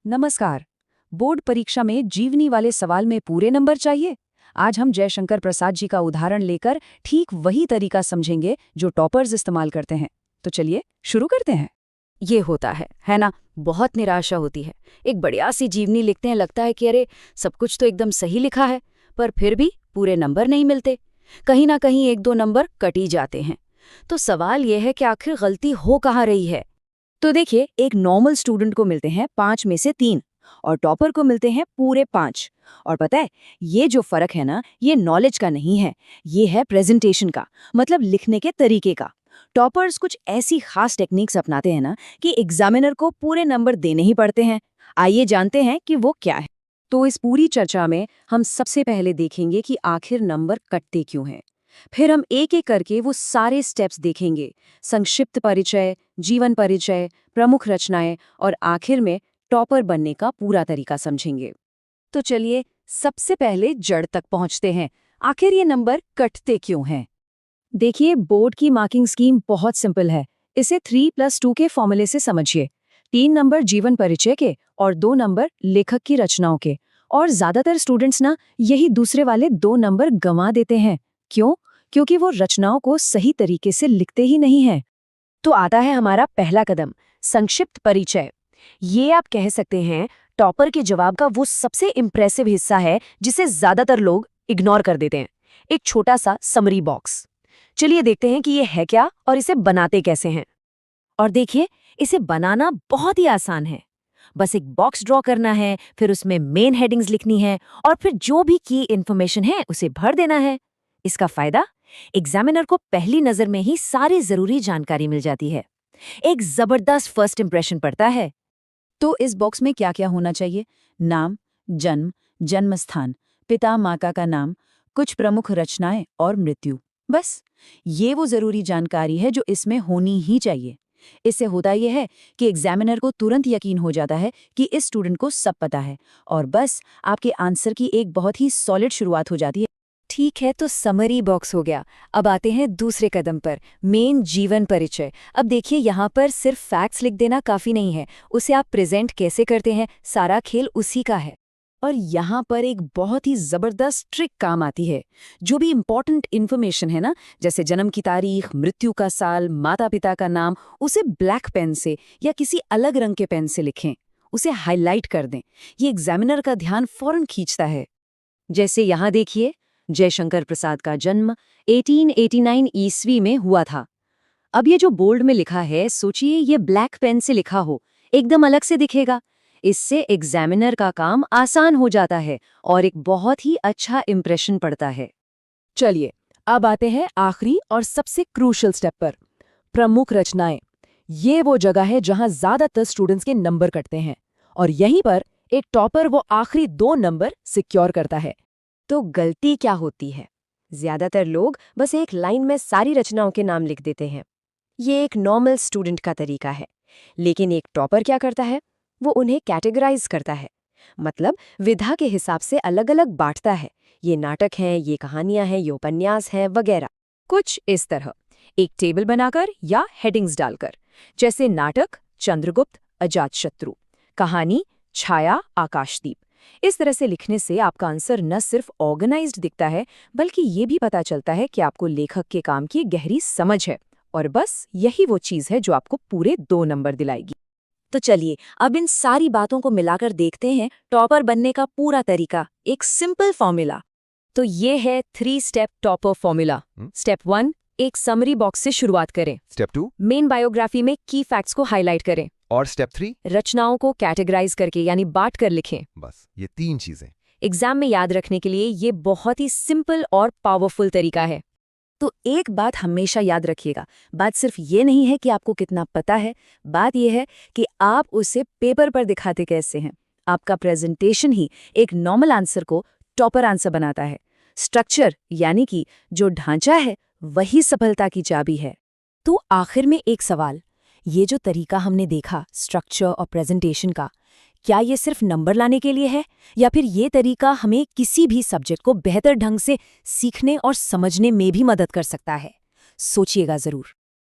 नमस्कार। बोर्ड परीक्षा में जीवनी वाले सवाल में पूरे नंबर चाहिए। आज हम जयशंकर प्रसाद जी का उदाहरण लेकर ठीक वही तरीका समझेंगे जो टॉपर्स इस्तेमाल करते हैं। तो चलिए शुरू करते हैं। ये होता है ना। बहुत निराशा होती है। एक बढ़िया सी जीवनी लिखते हैं, लगता है कि अरे सब कुछ तो एकदम सही लिखा है, पर फिर भी पूरे नंबर नहीं मिलते। कहीं ना कहीं एक दो नंबर कट ही जाते हैं। तो सवाल यह है कि आखिर गलती हो कहाँ रही है। तो देखिए, एक नॉर्मल स्टूडेंट को मिलते हैं 5 में से 3 और टॉपर को मिलते हैं पूरे 5। और पता है, ये जो फर्क है ना, ये नॉलेज का नहीं है, ये है प्रेजेंटेशन का, मतलब लिखने के तरीके का। टॉपर्स कुछ ऐसी खास टेक्निक्स अपनाते हैं ना कि एग्जामिनर को पूरे नंबर देने ही पड़ते हैं। आइए जानते हैं कि वो क्या है। तो इस पूरी चर्चा में हम सबसे पहले देखेंगे कि आखिर नंबर कटते क्यों हैं। फिर हम एक एक करके वो सारे स्टेप्स देखेंगे, संक्षिप्त परिचय, जीवन परिचय, प्रमुख रचनाएं और आखिर में टॉपर बनने का पूरा तरीका समझेंगे। तो चलिए सबसे पहले जड़ तक पहुंचते हैं। आखिर ये नंबर कटते क्यों हैं? देखिए, बोर्ड की मार्किंग स्कीम बहुत सिंपल है। इसे 3+2 के फॉर्मूले से समझिए। 3 नंबर जीवन परिचय के और 2 नंबर लेखक की रचनाओं के। और ज्यादातर स्टूडेंट्स ना यही दूसरे वाले 2 नंबर गंवा देते हैं। क्यों? क्योंकि वो रचनाओं को सही तरीके से लिखते ही नहीं हैं। तो आता है हमारा पहला कदम, संक्षिप्त परिचय। ये आप कह सकते हैं टॉपर के जवाब का वो सबसे इम्प्रेसिव हिस्सा है जिसे ज्यादातर लोग इग्नोर कर देते हैं। एक छोटा सा समरी बॉक्स। चलिए देखते हैं कि ये है क्या और इसे बनाते कैसे हैं। और देखिए, इसे बनाना बहुत ही आसान है। बस एक बॉक्स ड्रॉ करना है, फिर उसमें मेन हेडिंग्स लिखनी है और फिर जो भी की इन्फॉर्मेशन है उसे भर देना है। इसका फायदा, एग्जामिनर को पहली नजर में ही सारी जरूरी जानकारी मिल जाती है। एक जबरदस्त फर्स्ट इंप्रेशन पड़ता है। तो इस बॉक्स में क्या क्या होना चाहिए? नाम, जन्म, जन्म स्थान, पिता माता का नाम, कुछ प्रमुख रचनाएं और मृत्यु। बस ये वो जरूरी जानकारी है जो इसमें होनी ही चाहिए। इससे होता यह है कि एग्जामिनर को तुरंत यकीन हो जाता है कि इस स्टूडेंट को सब पता है और बस आपके आंसर की एक बहुत ही सॉलिड शुरुआत हो जाती है। ठीक है, तो समरी बॉक्स हो गया। अब आते हैं दूसरे कदम पर, मेन जीवन परिचय। अब देखिए, यहाँ पर सिर्फ फैक्ट्स लिख देना काफ़ी नहीं है, उसे आप प्रेजेंट कैसे करते हैं, सारा खेल उसी का है। और यहाँ पर एक बहुत ही ज़बरदस्त ट्रिक काम आती है। जो भी इम्पॉर्टेंट इन्फॉर्मेशन है ना, जैसे जन्म की तारीख, मृत्यु का साल, माता पिता का नाम, उसे ब्लैक पेन से या किसी अलग रंग के पेन से लिखें, उसे हाईलाइट कर दें। ये एग्जामिनर का ध्यान फौरन खींचता है। जैसे यहाँ देखिए, जयशंकर प्रसाद का जन्म 1889 ईस्वी में हुआ था। अब ये जो बोल्ड में लिखा है, सोचिए ये ब्लैक पेन से लिखा हो, एकदम अलग से दिखेगा। इससे एग्जामिनर का काम आसान हो जाता है और एक बहुत ही अच्छा इंप्रेशन पड़ता है। चलिए अब आते हैं आखिरी और सबसे क्रूशियल स्टेप पर, प्रमुख रचनाएं। ये वो जगह है जहां ज्यादातर स्टूडेंट्स के नंबर कटते हैं और यहीं पर एक टॉपर वो आखिरी 2 नंबर सिक्योर करता है। तो गलती क्या होती है? ज्यादातर लोग बस एक लाइन में सारी रचनाओं के नाम लिख देते हैं। ये एक नॉर्मल स्टूडेंट का तरीका है। लेकिन एक टॉपर क्या करता है? वो उन्हें कैटेगराइज करता है, मतलब विधा के हिसाब से अलग अलग बांटता है। ये नाटक हैं, ये कहानियां हैं, ये उपन्यास हैं वगैरह। कुछ इस तरह, एक टेबल बनाकर या हेडिंग्स डालकर, जैसे नाटक चंद्रगुप्त अजातशत्रु, कहानी छाया आकाशदीप। इस तरह से लिखने से आपका आंसर न सिर्फ ऑर्गेनाइज्ड दिखता है, बल्कि ये भी पता चलता है कि आपको लेखक के काम की गहरी समझ है। और बस यही वो चीज़ है जो आपको पूरे 2 नंबर दिलाएगी। तो चलिए अब इन सारी बातों को मिलाकर देखते हैं टॉपर बनने का पूरा तरीका, एक सिंपल फॉर्मूला। तो ये है 3 स्टेप टॉपर फॉर्मूला। स्टेप 1, एक समरी बॉक्स से शुरुआत करें। स्टेप 2, मेन बायोग्राफी में की फैक्ट्स को हाईलाइट करें। और स्टेप 3, रचनाओं को कैटेगराइज करके यानी बांट कर लिखें। बस ये 3 चीजें। एग्जाम में याद रखने के लिए ये बहुत ही सिंपल और पावरफुल तरीका है। तो एक बात हमेशा याद रखिएगा, बात सिर्फ ये नहीं है कि आपको कितना पता है, बात ये है कि आप उसे पेपर पर दिखाते कैसे हैं। आपका प्रेजेंटेशन ही एक नॉर्मल आंसर को टॉपर आंसर बनाता है। स्ट्रक्चर यानी कि जो ढांचा है वही सफलता की चाबी है। तो आखिर में एक सवाल, ये जो तरीका हमने देखा स्ट्रक्चर और प्रेजेंटेशन का, क्या ये सिर्फ नंबर लाने के लिए है या फिर ये तरीका हमें किसी भी सब्जेक्ट को बेहतर ढंग से सीखने और समझने में भी मदद कर सकता है? सोचिएगा जरूर।